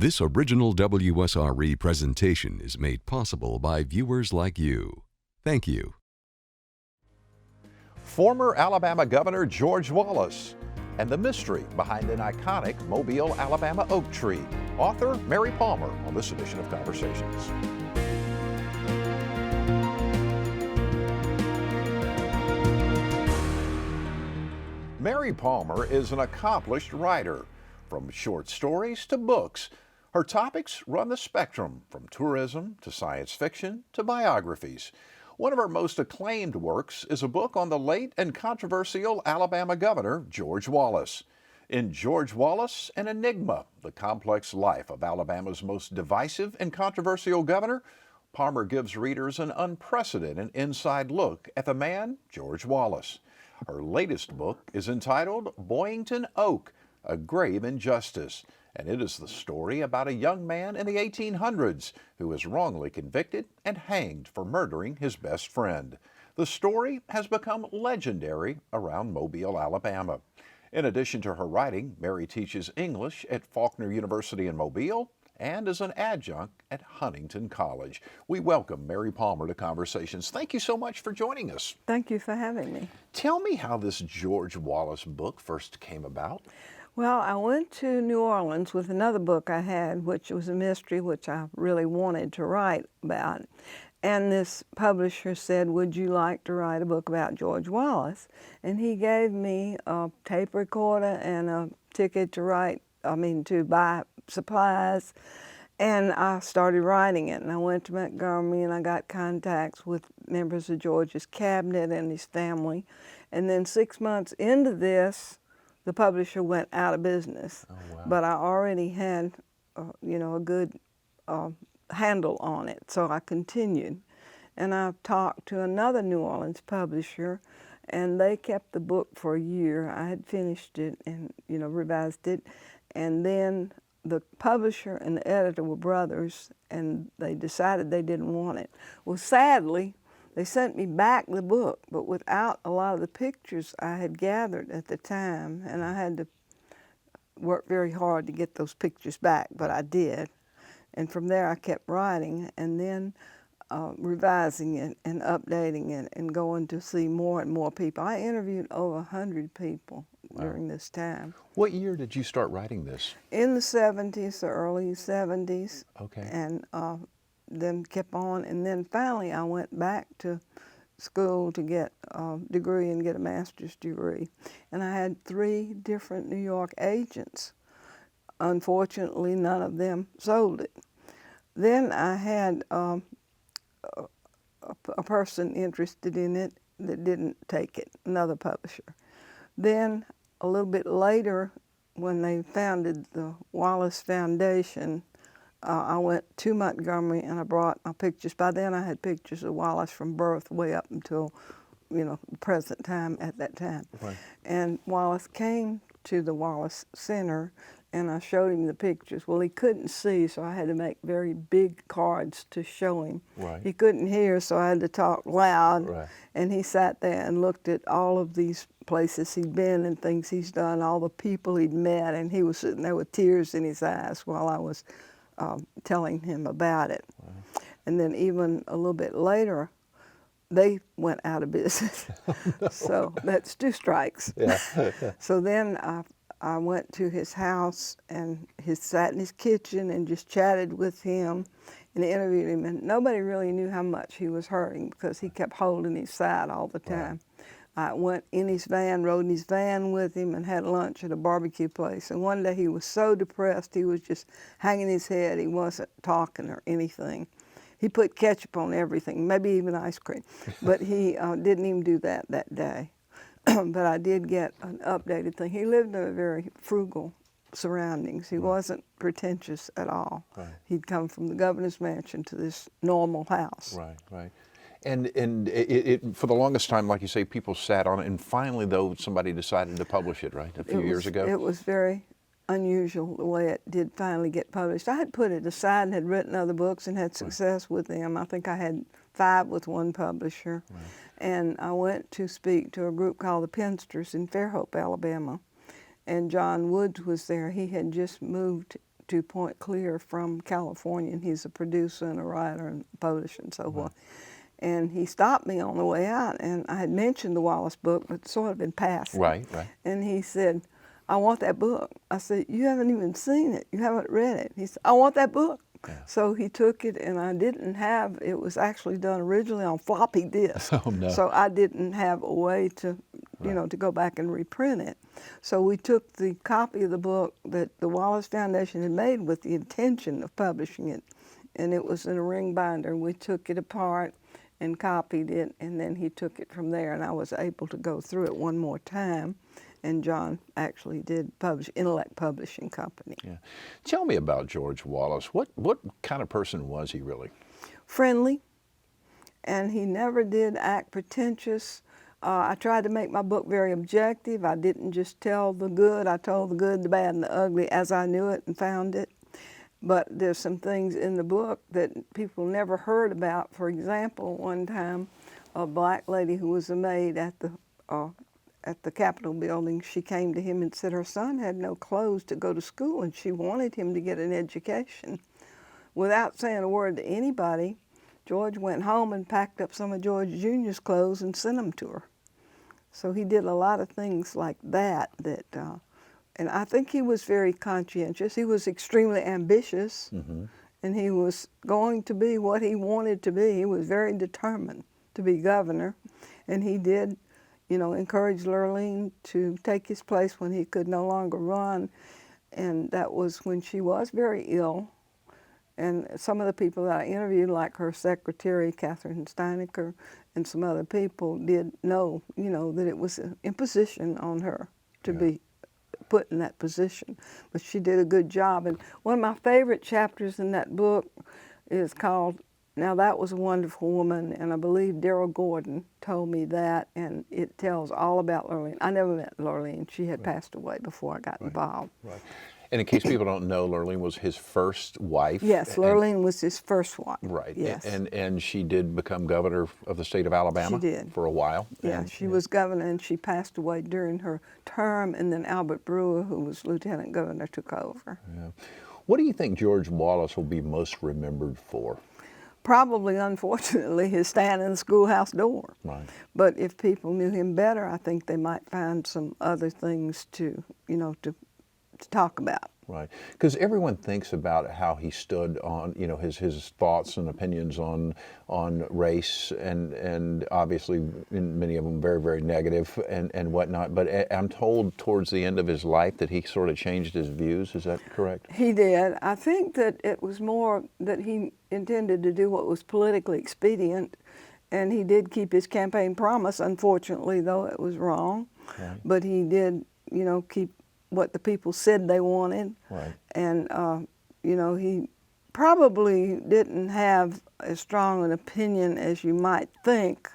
This original WSRE presentation is made possible by viewers like you. Thank you. Former Alabama Governor George Wallace and the mystery behind an iconic Mobile, Alabama oak tree. Author Mary Palmer on this edition of Conversations. Mary Palmer is an accomplished writer, from short stories to books. Her topics run the spectrum, from tourism to science fiction to biographies. One of her most acclaimed works is a book on the late and controversial Alabama Governor George Wallace. In George Wallace, an Enigma, the complex life of Alabama's most divisive and controversial governor, Palmer gives readers an unprecedented inside look at the man, George Wallace. Her latest book is entitled Boyington Oak, A Grave Injustice, and it is the story about a young man in the 1800s who was wrongly convicted and hanged for murdering his best friend. The story has become legendary around Mobile, Alabama. In addition to her writing, Mary teaches English at Faulkner University in Mobile and is an adjunct at Huntingdon College. We welcome Mary Palmer to Conversations. Thank you so much for joining us. Thank you for having me. Tell me how this George Wallace book first came about. Well, I went to New Orleans with another book I had, which was a mystery, which I really wanted to write about. And this publisher said, would you like to write a book about George Wallace? And he gave me a tape recorder and a ticket to buy supplies. And I started writing it. And I went to Montgomery and I got contacts with members of George's cabinet and his family. And then 6 months into this, the publisher went out of business. Oh, wow. But I already had, a good handle on it, so I continued. And I talked to another New Orleans publisher, and they kept the book for a year. I had finished it and, revised it. And then the publisher and the editor were brothers, and they decided they didn't want it. Well, sadly, they sent me back the book, but without a lot of the pictures I had gathered at the time, and I had to work very hard to get those pictures back, but I did. And from there I kept writing and then revising it and updating it and going to see more and more people. I interviewed over 100 people during this time. What year did you start writing this? In the 70s, the early 70s. Okay. And then kept on, and then finally I went back to school to get a degree and get a master's degree. And I had 3 different New York agents. Unfortunately, none of them sold it. Then I had a person interested in it that didn't take it, another publisher. Then a little bit later, when they founded the Wallace Foundation, I went to Montgomery and I brought my pictures. By then I had pictures of Wallace from birth way up until, the present time at that time. Right. And Wallace came to the Wallace Center and I showed him the pictures. Well, he couldn't see, so I had to make very big cards to show him. Right. He couldn't hear, so I had to talk loud. Right. And he sat there and looked at all of these places he'd been and things he's done, all the people he'd met, and he was sitting there with tears in his eyes while I was telling him about it. Wow. And then even a little bit later, they went out of business. No. So that's 2 strikes. Yeah. So then I went to his house and he sat in his kitchen and just chatted with him and interviewed him. And nobody really knew how much he was hurting because he kept holding his side all the time. Wow. I went in his van, rode in his van with him and had lunch at a barbecue place. And one day he was so depressed, he was just hanging his head. He wasn't talking or anything. He put ketchup on everything, maybe even ice cream. But he didn't even do that day. But I did get an updated thing. He lived in a very frugal surroundings. He wasn't pretentious at all. Right. He'd come from the governor's mansion to this normal house. Right, right. And it for the longest time, like you say, people sat on it, and finally, though, somebody decided to publish it, right, a few years ago? It was very unusual the way it did finally get published. I had put it aside and had written other books and had success with them. I think I had 5 with one publisher. Right. And I went to speak to a group called the Pensters in Fairhope, Alabama. And John Woods was there. He had just moved to Point Clear from California, and he's a producer and a writer and publisher and so forth. And he stopped me on the way out, and I had mentioned the Wallace book, but sort of in passing. Right. And he said, I want that book. I said, you haven't even seen it. You haven't read it. He said, I want that book. Yeah. So he took it, and I didn't have, it was actually done originally on floppy disk. Oh, no. So I didn't have a way to, you know, to go back and reprint it. So we took the copy of the book that the Wallace Foundation had made with the intention of publishing it, and it was in a ring binder. We took it apart and copied it, and then he took it from there, and I was able to go through it one more time. And John actually did publish, Intellect Publishing Company. Yeah. Tell me about George Wallace. What kind of person was he really? Friendly, and he never did act pretentious. I tried to make my book very objective. I didn't just tell the good. I told the good, the bad, and the ugly as I knew it and found it. But there's some things in the book that people never heard about. For example, one time, a black lady who was a maid at the Capitol building, she came to him and said her son had no clothes to go to school, and she wanted him to get an education. Without saying a word to anybody, George went home and packed up some of George Jr.'s clothes and sent them to her. So he did a lot of things like that, and I think he was very conscientious. He was extremely ambitious, and he was going to be what he wanted to be. He was very determined to be governor, and he did, you know, encourage Lurleen to take his place when he could no longer run, and that was when she was very ill. And some of the people that I interviewed, like her secretary, Catherine Steinecker, and some other people did know, you know, that it was an imposition on her to be put in that position. But she did a good job. And one of my favorite chapters in that book is called, Now That Was a Wonderful Woman, and I believe Darrell Gordon told me that, and it tells all about Lurleen. I never met Lurleen. She had passed away before I got involved. Right. And in case people don't know, Lurleen was his first wife. Yes, Lurleen was his first wife. Right. Yes. And she did become governor of the state of Alabama. She did. For a while. Yeah, she was governor, and she passed away during her term, and then Albert Brewer, who was lieutenant governor, took over. Yeah. What do you think George Wallace will be most remembered for? Probably, unfortunately, his stand in the schoolhouse door. Right. But if people knew him better, I think they might find some other things to, you know, to talk about. Right, because everyone thinks about how he stood on, you know, his thoughts and opinions on race, and obviously many of them very, very negative and whatnot. But I'm told towards the end of his life that he sort of changed his views. Is that correct? He did. I think that it was more that he intended to do what was politically expedient, and he did keep his campaign promise. Unfortunately, though, it was wrong. Right. But he did, you know, keep what the people said they wanted. Right. And, you know, he probably didn't have as strong an opinion as you might think,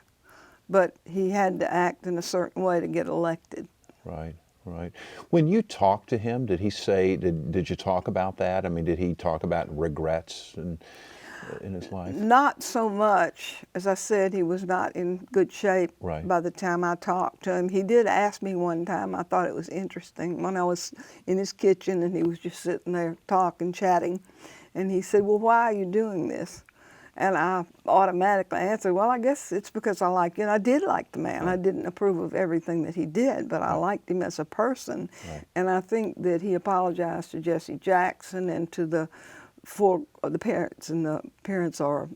but he had to act in a certain way to get elected. Right, right. When you talked to him, did he say, did you talk about that? I mean, did he talk about regrets in his life? Not so much. As I said, he was not in good shape by the time I talked to him. He did ask me one time, I thought it was interesting, when I was in his kitchen and he was just sitting there talking, chatting, and he said, well, why are you doing this? And I automatically answered, well, I guess it's because I like you. And I did like the man. I didn't approve of everything that he did, but I liked him as a person. And I think that he apologized to Jesse Jackson and to the parents, and the parents are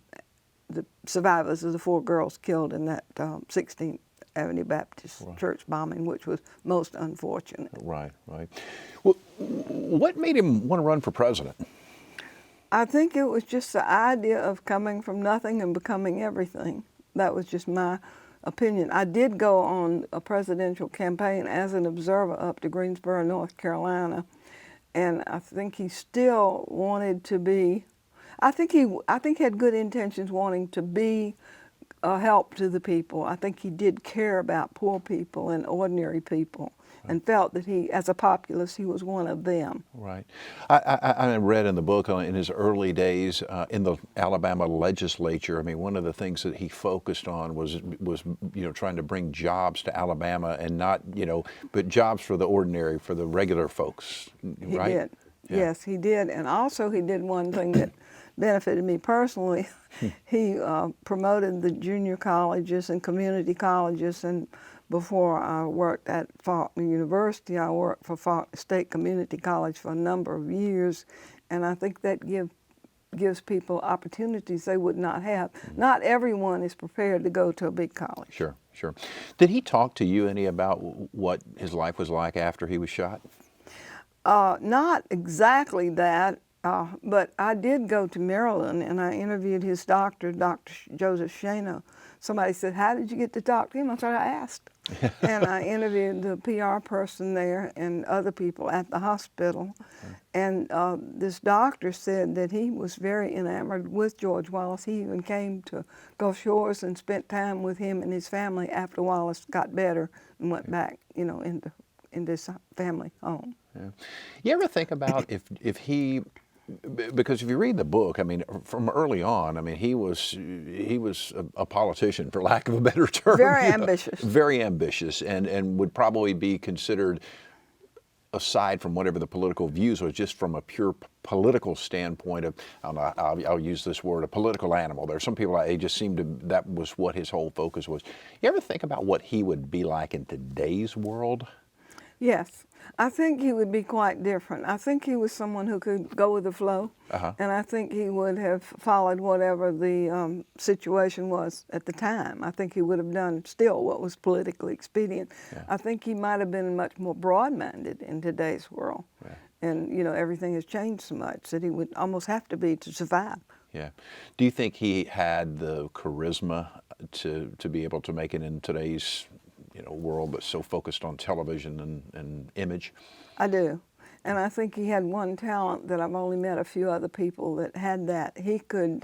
the survivors of the 4 girls killed in that 16th Avenue Baptist Church bombing, which was most unfortunate. Right, right. Well, what made him want to run for president? I think it was just the idea of coming from nothing and becoming everything. That was just my opinion. I did go on a presidential campaign as an observer up to Greensboro, North Carolina, and I think he still wanted to be, I think he had good intentions wanting to be a help to the people. I think he did care about poor people and ordinary people, and felt that he, as a populist, he was one of them. Right. I read in the book in his early days in the Alabama legislature, I mean, one of the things that he focused on was you know, trying to bring jobs to Alabama, and not, you know, but jobs for the ordinary, for the regular folks, right? He did. Yeah. Yes, he did. And also he did one thing that benefited me personally. He promoted the junior colleges and community colleges, and before I worked at Faulkner University, I worked for Faulkner State Community College for a number of years, and I think that gives people opportunities they would not have. Not everyone is prepared to go to a big college. Sure, sure. Did he talk to you any about what his life was like after he was shot? Not exactly that, but I did go to Maryland and I interviewed his doctor, Dr. Joseph Shano. Somebody said, "How did you get to talk to him?" I said, "I asked." And I interviewed the PR person there and other people at the hospital. And this doctor said that he was very enamored with George Wallace. He even came to Gulf Shores and spent time with him and his family after Wallace got better and went back, you know, into his family home. Yeah. You ever think about if he, because if you read the book, I mean, from early on, I mean, he was a politician, for lack of a better term. Very you know, ambitious. Very ambitious, and would probably be considered, aside from whatever the political views was, just from a pure political standpoint of, I don't know, I'll use this word, a political animal. There are some people, they just seemed to, that was what his whole focus was. You ever think about what he would be like in today's world? Yes, I think he would be quite different. I think he was someone who could go with the flow, and I think he would have followed whatever the situation was at the time. I think he would have done still what was politically expedient. Yeah. I think he might have been much more broad-minded in today's world. Yeah. And, you know, everything has changed so much that he would almost have to be to survive. Yeah. Do you think he had the charisma to be able to make it in today's, you know, world that's so focused on television and image? I do. And I think he had one talent that I've only met a few other people that had that. He could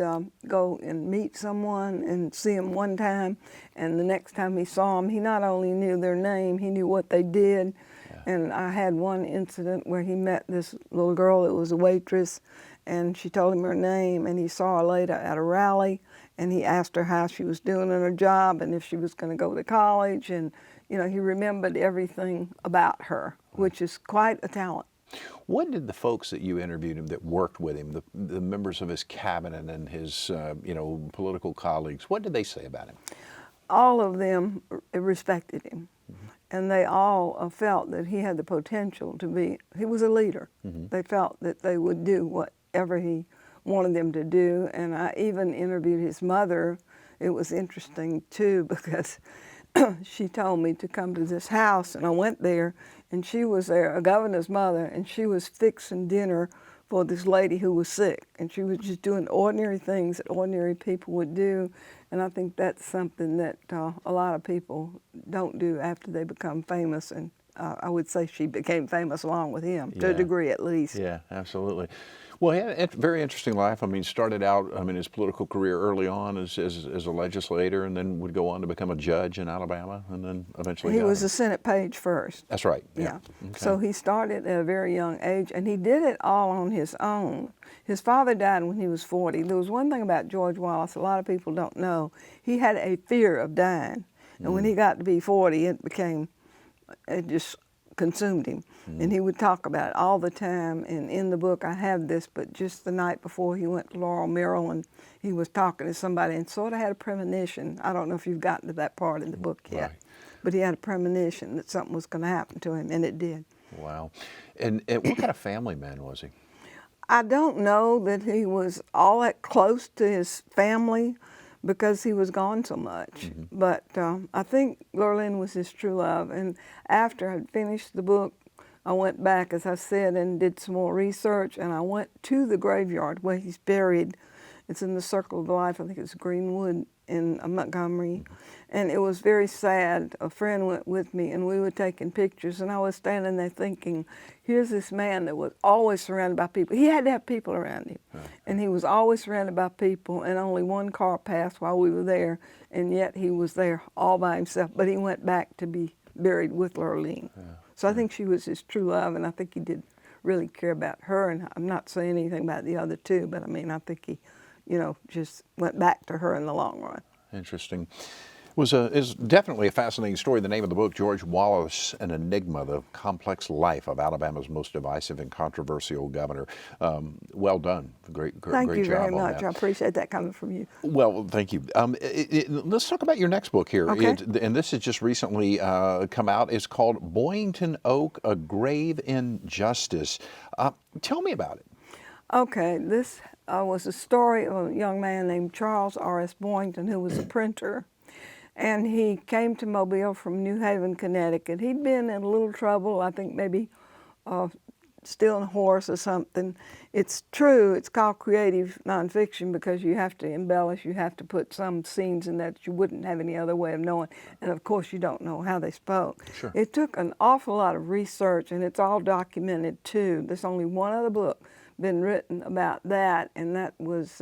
go and meet someone and see them one time, and the next time he saw them, he not only knew their name, he knew what they did. Yeah. And I had one incident where he met this little girl that was a waitress, and she told him her name, and he saw her later at a rally, and he asked her how she was doing in her job and if she was going to go to college, and you know, he remembered everything about her, which is quite a talent. What did the folks that you interviewed him that worked with him, the members of his cabinet and his you know, political colleagues, what did they say about him? All of them respected him, and they all felt that he had the potential to be, he was a leader. They felt that they would do whatever he wanted them to do, and I even interviewed his mother. It was interesting too, because she told me to come to this house, and I went there, and she was there, a governor's mother, and she was fixing dinner for this lady who was sick, and she was just doing ordinary things that ordinary people would do, and I think that's something that a lot of people don't do after they become famous, and I would say she became famous along with him, to a degree at least. Yeah, absolutely. Well, he had a very interesting life. I mean, started out, I mean, his political career early on as a legislator, and then would go on to become a judge in Alabama, and then eventually He was a Senate page first. That's right. Yeah. Okay. So he started at a very young age, and he did it all on his own. His father died when he was 40. There was one thing about George Wallace a lot of people don't know. He had a fear of dying, and when he got to be 40, it just consumed him. And he would talk about it all the time, and in the book I have this, but just the night before he went to Laurel, Maryland, he was talking to somebody and sort of had a premonition. I don't know if you've gotten to that part in the book yet, Right. but he had a premonition that something was going to happen to him, and it did. Wow. And what kind of family man was he? I don't know that he was all that close to his family because he was gone so much. But I think Lurleen was his true love. And after I'd finished the book, I went back, as I said, and did some more research, and I went to the graveyard where he's buried. It's in the Circle of Life, I think it's Greenwood in Montgomery. And it was very sad. A friend went with me, and we were taking pictures, and I was standing there thinking, here's this man that was always surrounded by people. He had to have people around him. And he was always surrounded by people, and only one car passed while we were there, and yet he was there all by himself. But he went back to be buried with Lurleen. So I think she was his true love, and I think he did really care about her. And I'm not saying anything about the other two, but I mean, I think he, you know, just went back to her in the long run. Interesting. Is definitely a fascinating story. The name of the book, George Wallace, An Enigma, The Complex Life of Alabama's Most Divisive and Controversial Governor. Well done. Great job on that. Thank you very much. I appreciate that coming from you. Well, thank you. Let's talk about your next book here. Okay. And this has just recently come out. It's called Boyington Oak, A Grave Injustice. Tell me about it. Okay, this was a story of a young man named Charles R.S. Boyington, who was a printer. And he came to Mobile from New Haven, Connecticut. He'd been in a little trouble, I think maybe stealing a horse or something. It's true, it's called creative nonfiction because you have to embellish, you have to put some scenes in there that you wouldn't have any other way of knowing. And of course, you don't know how they spoke. Sure. It took an awful lot of research, and it's all documented too. There's only one other book been written about that, and that was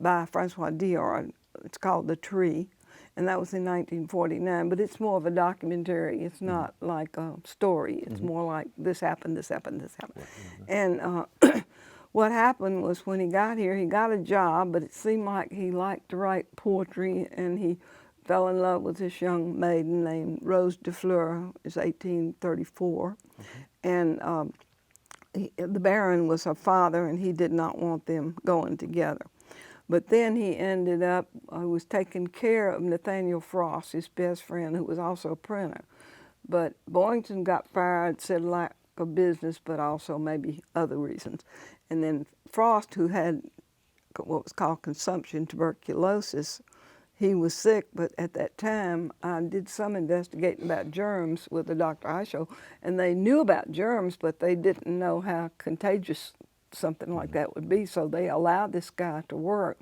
by Francois Dior. It's called The Tree. And that was in 1949, but it's more of a documentary. It's not like a story. It's more like this happened, this happened, this happened. And what happened was when he got here, he got a job, but it seemed like he liked to write poetry, and he fell in love with this young maiden named Rose de Fleur. It's 1834. And the Baron was her father, and he did not want them going together. But then he ended up, was taking care of Nathaniel Frost, his best friend, who was also a printer. But Boyington got fired, said lack of business, but also maybe other reasons. And then Frost, who had what was called consumption tuberculosis, he was sick, but at that time I did some investigating about germs with the Dr. Isho, and they knew about germs, but they didn't know how contagious something like that would be, so they allowed this guy to work.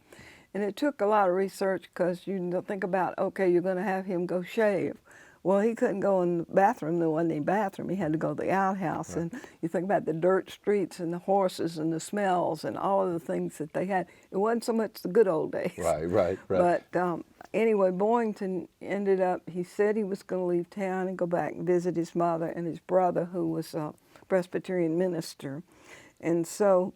And it took a lot of research because you think about, okay, you're going to have him go shave. Well, he couldn't go in the bathroom. There wasn't any bathroom. He had to go to the outhouse. Right. And you think about the dirt streets and the horses and the smells and all of the things that they had. It wasn't so much the good old days. Right. But anyway, Boyington ended up, he said he was going to leave town and go back and visit his mother and his brother, who was a Presbyterian minister. And so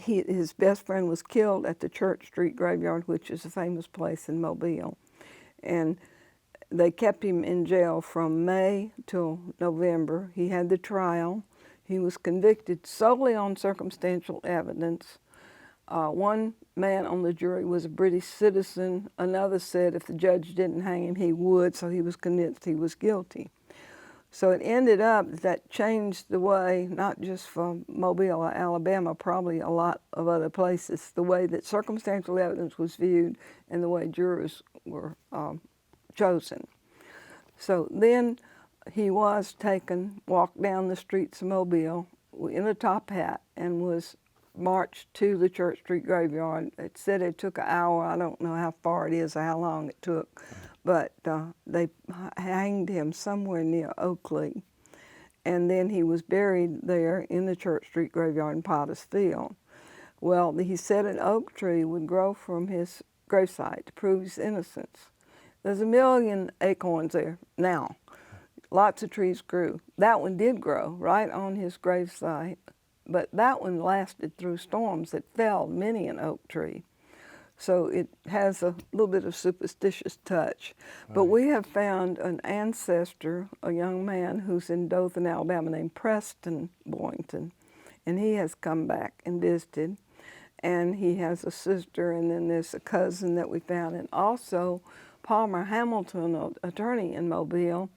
his best friend was killed at the Church Street graveyard, which is a famous place in Mobile. And they kept him in jail from May till November. He had the trial. He was convicted solely on circumstantial evidence. One man on the jury was a British citizen. Another said if the judge didn't hang him, he would, so he was convinced he was guilty. So it ended up that changed the way, not just for Mobile or Alabama, probably a lot of other places, the way that circumstantial evidence was viewed and the way jurors were chosen. So then he was taken, walked down the streets of Mobile in a top hat, and was marched to the Church Street graveyard. It said it took an hour. I don't know how far it is or how long it took. But they hanged him somewhere near Oakley, and then he was buried there in the Church Street graveyard in Potter's Field. Well, he said an oak tree would grow from his gravesite to prove his innocence. There's 1 million acorns there now. Lots of trees grew. That one did grow right on his gravesite, but that one lasted through storms that felled many an oak tree. So it has a little bit of superstitious touch. Right. But we have found an ancestor, a young man who's in Dothan, Alabama, named Preston Boyington, and he has come back and visited. And he has a sister, and then there's a cousin that we found. And also, Palmer Hamilton, an attorney in Mobile,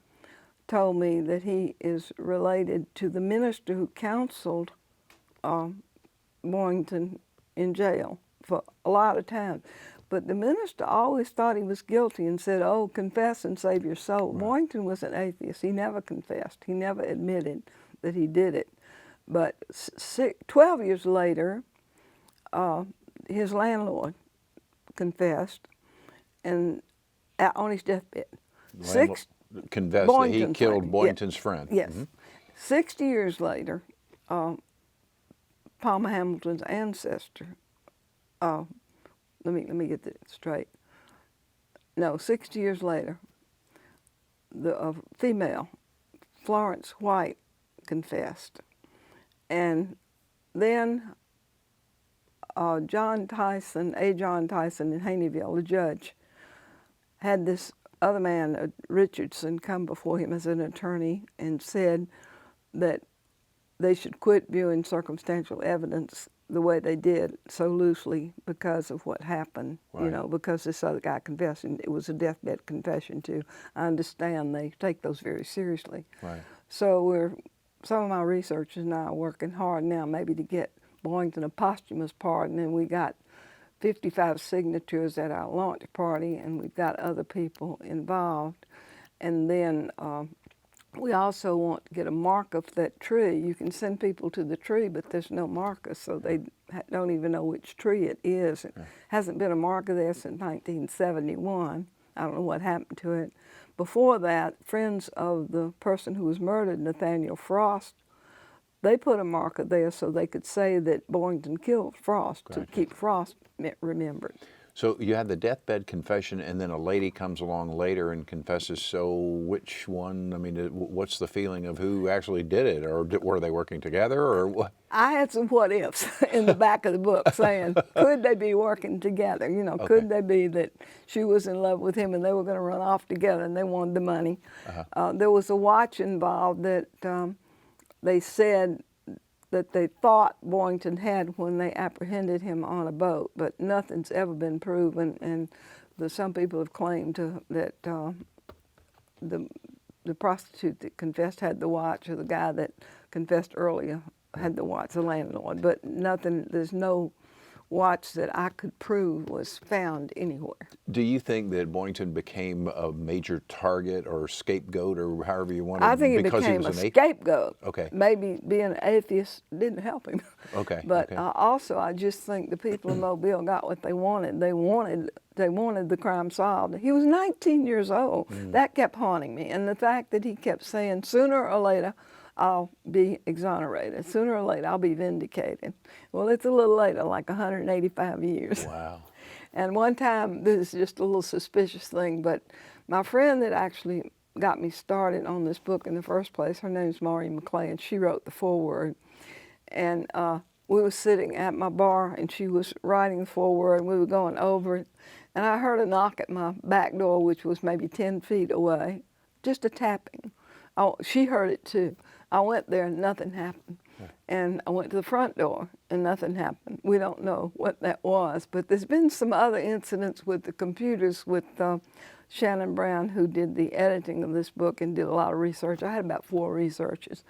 told me that he is related to the minister who counseled Boyington in jail for a lot of time. But the minister always thought he was guilty and said, oh, confess and save your soul. Right. Boyington was an atheist. He never confessed. He never admitted that he did it. But 12 years later, his landlord confessed, and on his deathbed. Confessed that he killed Boyington's friend. Yes. 60 years later, Palmer Hamilton's ancestor, let me get this straight. No, 60 years later, the female, Florence White, confessed. And then John Tyson in Haneyville, the judge, had this other man, Richardson, come before him as an attorney and said that they should quit viewing circumstantial evidence the way they did so loosely because of what happened, Right. you know, because this other guy confessed, and it was a deathbed confession too. I understand they take those very seriously. Right. So some of my researchers and I are working hard now maybe to get Boyington a posthumous pardon, and we got 55 signatures at our launch party, and we've got other people involved. And then we also want to get a mark of that tree. You can send people to the tree, but there's no marker, so they don't even know which tree it is. It hasn't been a marker there since 1971. I don't know what happened to it. Before that, friends of the person who was murdered, Nathaniel Frost, they put a marker there so they could say that Boyington killed Frost, to keep Frost remembered. So you had the deathbed confession, and then a lady comes along later and confesses. So which one? I mean, what's the feeling of who actually did it, or were they working together, or what? I had some what ifs in the back of the book saying, could they be working together? You know, could they be that she was in love with him and they were going to run off together and they wanted the money? There was a watch involved that they said that they thought Boyington had when they apprehended him on a boat, but nothing's ever been proven, and some people have claimed that the prostitute that confessed had the watch, or the guy that confessed earlier had the watch, the landlord, but nothing, there's no watch that I could prove was found anywhere. Do you think that Boyington became a major target or scapegoat, or however you want to? I think he because became he was a scapegoat. Okay. Maybe being an atheist didn't help him. Okay. But okay. also, I just think the people in Mobile got what they wanted. They wanted the crime solved. He was 19 years old. That kept haunting me, and the fact that he kept saying, sooner or later, I'll be exonerated. Sooner or later, I'll be vindicated. Well, it's a little later, like 185 years. Wow. And one time, this is just a little suspicious thing, but my friend that actually got me started on this book in the first place, her name's Maureen McClay, and she wrote the foreword. And we were sitting at my bar, and she was writing the foreword, and we were going over it. And I heard a knock at my back door, which was maybe 10 feet away, just a tapping. Oh, she heard it too. I went there and nothing happened. And I went to the front door and nothing happened. We don't know what that was, but there's been some other incidents with the computers with Shannon Brown, who did the editing of this book and did a lot of research. I had about 4 researchers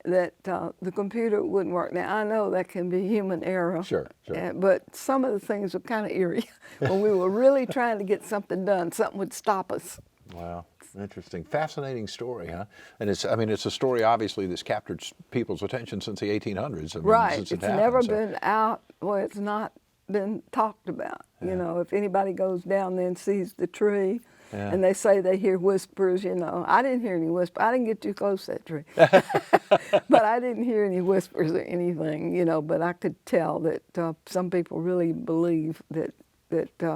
that the computer wouldn't work. Now, I know that can be human error, Sure. but some of the things were kind of eerie. When we were really trying to get something done, something would stop us. Wow. Interesting. Fascinating story, huh? And it's a story obviously that's captured people's attention since the 1800s. Right. Since It's happened, never been out, well, it's not been talked about. Yeah. You know, if anybody goes down there and sees the tree, Yeah. and they say they hear whispers, you know. I didn't hear any whispers. I didn't get too close to that tree. But I didn't hear any whispers or anything, you know, but I could tell that some people really believe that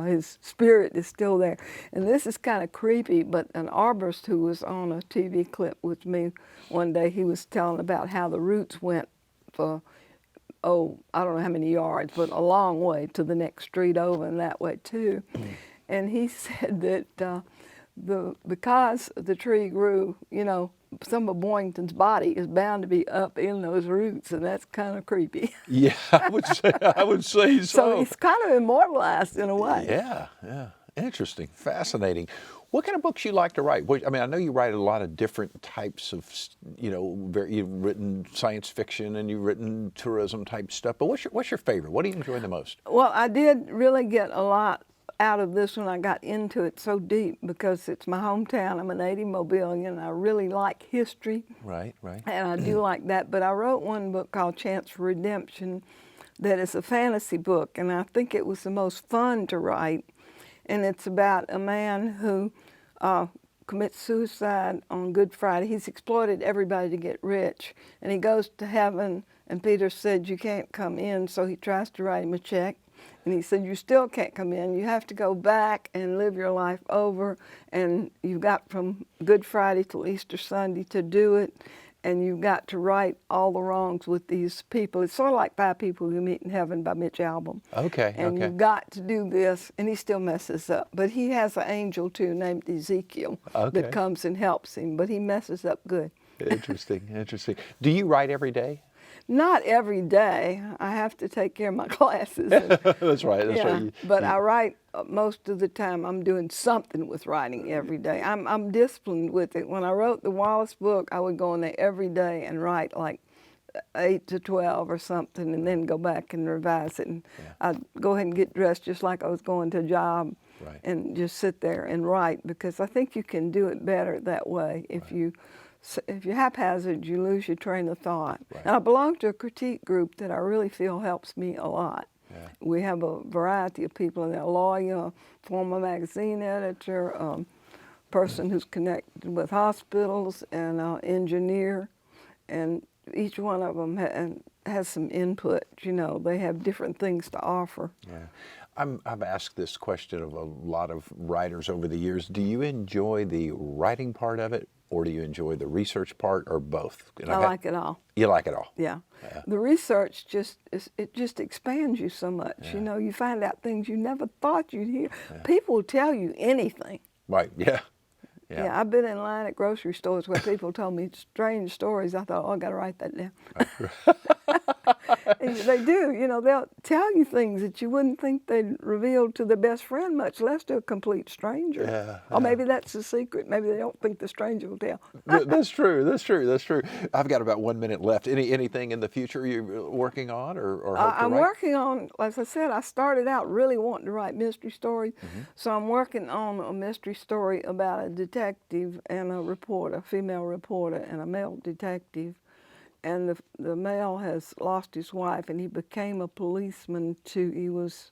his spirit is still there. And this is kind of creepy, but an arborist who was on a TV clip with me one day, he was telling about how the roots went for, I don't know how many yards, but a long way to the next street over and that way too. And he said that because the tree grew, you know, some of Boyington's body is bound to be up in those roots, and that's kind of creepy. Yeah, I would say so. So he's kind of immortalized in a way. Yeah. Interesting, fascinating. What kind of books you like to write? I mean, I know you write a lot of different types of, you know, you've written science fiction and you've written tourism type stuff, but what's your favorite? What do you enjoy the most? Well, I did really get a lot out of this when I got into it so deep, because it's my hometown. I'm a native Mobilian, and I really like history. Right. And I do like that. But I wrote one book called Chance for Redemption that is a fantasy book, and I think it was the most fun to write. And it's about a man who commits suicide on Good Friday. He's exploited everybody to get rich, and he goes to heaven, and Peter said, you can't come in, so he tries to write him a check. And he said, you still can't come in. You have to go back and live your life over. And you've got from Good Friday till Easter Sunday to do it. and you've got to right all the wrongs with these people. It's sort of like Five People You Meet in Heaven by Mitch Albom. Okay. And you've got to do this, and he still messes up. But he has an angel too named Ezekiel that comes and helps him, but he messes up good. Interesting, interesting. Do you write every day? Not every day. I have to take care of my classes. That's right. That's right. But I write most of the time. I'm doing something with writing every day. I'm disciplined with it. When I wrote the Wallace book, I would go in there every day and write like 8 to 12 or something, and then go back and revise it. And I'd go ahead and get dressed just like I was going to a job, and just sit there and write, because I think you can do it better that way. If you haphazard, you lose your train of thought. And I belong to a critique group that I really feel helps me a lot. We have a variety of people in there: a lawyer, a former magazine editor, a person who's connected with hospitals, and an engineer. And each one of them has some input. You know, they have different things to offer. I've asked this question of a lot of writers over the years. Do you enjoy the writing part of it, or do you enjoy the research part, or both? I like it all. You like it all? Yeah. The research just expands you so much. You know, you find out things you never thought you'd hear. People will tell you anything. Right. Yeah. Yeah, I've been in line at grocery stores where people told me strange stories. I thought, oh, I got to write that down. They do, you know, they'll tell you things that you wouldn't think they'd reveal to their best friend, much less to a complete stranger. Or maybe that's the secret. Maybe they don't think the stranger will tell. That's true. That's true. That's true. I've got about 1 minute left. Anything in the future you're working on, or hope to write? I'm working on, as I said, I started out really wanting to write mystery stories. So I'm working on a mystery story about a detective and a reporter, a female reporter and a male detective. And the male has lost his wife, and he became a policeman he was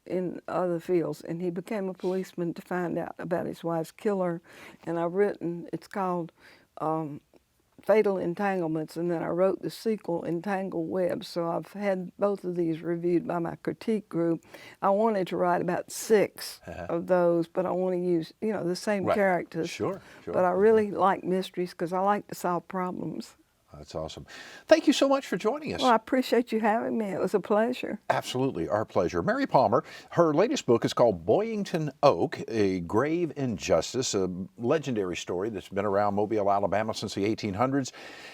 in other fields, and he became a policeman to find out about his wife's killer. And I've written, it's called Fatal Entanglements, and then I wrote the sequel, Entangled Webs. So I've had both of these reviewed by my critique group. I wanted to write about 6 of those, but I want to use, you know, the same characters. Sure. But I really like mysteries because I like to solve problems. That's awesome. Thank you so much for joining us. Well, I appreciate you having me. It was a pleasure. Absolutely, our pleasure. Mary Palmer, her latest book is called Boyington Oak, A Grave Injustice, a legendary story that's been around Mobile, Alabama since the 1800s.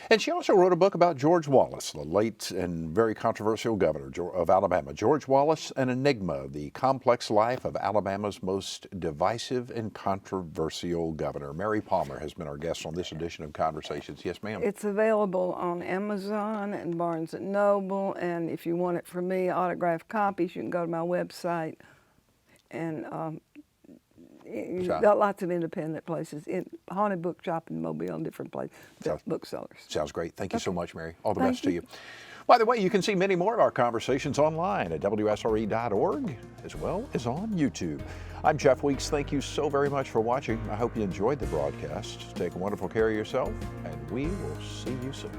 And she also wrote a book about George Wallace, the late and very controversial governor of Alabama. George Wallace, an Enigma, the complex life of Alabama's most divisive and controversial governor. Mary Palmer has been our guest on this edition of Conversations. Yes, ma'am. It's available on Amazon and Barnes & Noble, and if you want it from me, autographed copies, you can go to my website. And you've got lots of independent places, Haunted Bookshop in Mobile and different places, booksellers. Sounds great. Thank you so much, Mary. All the best to you. By the way, you can see many more of our conversations online at WSRE.org, as well as on YouTube. I'm Jeff Weeks. Thank you so very much for watching. I hope you enjoyed the broadcast. Take wonderful care of yourself, and we will see you soon.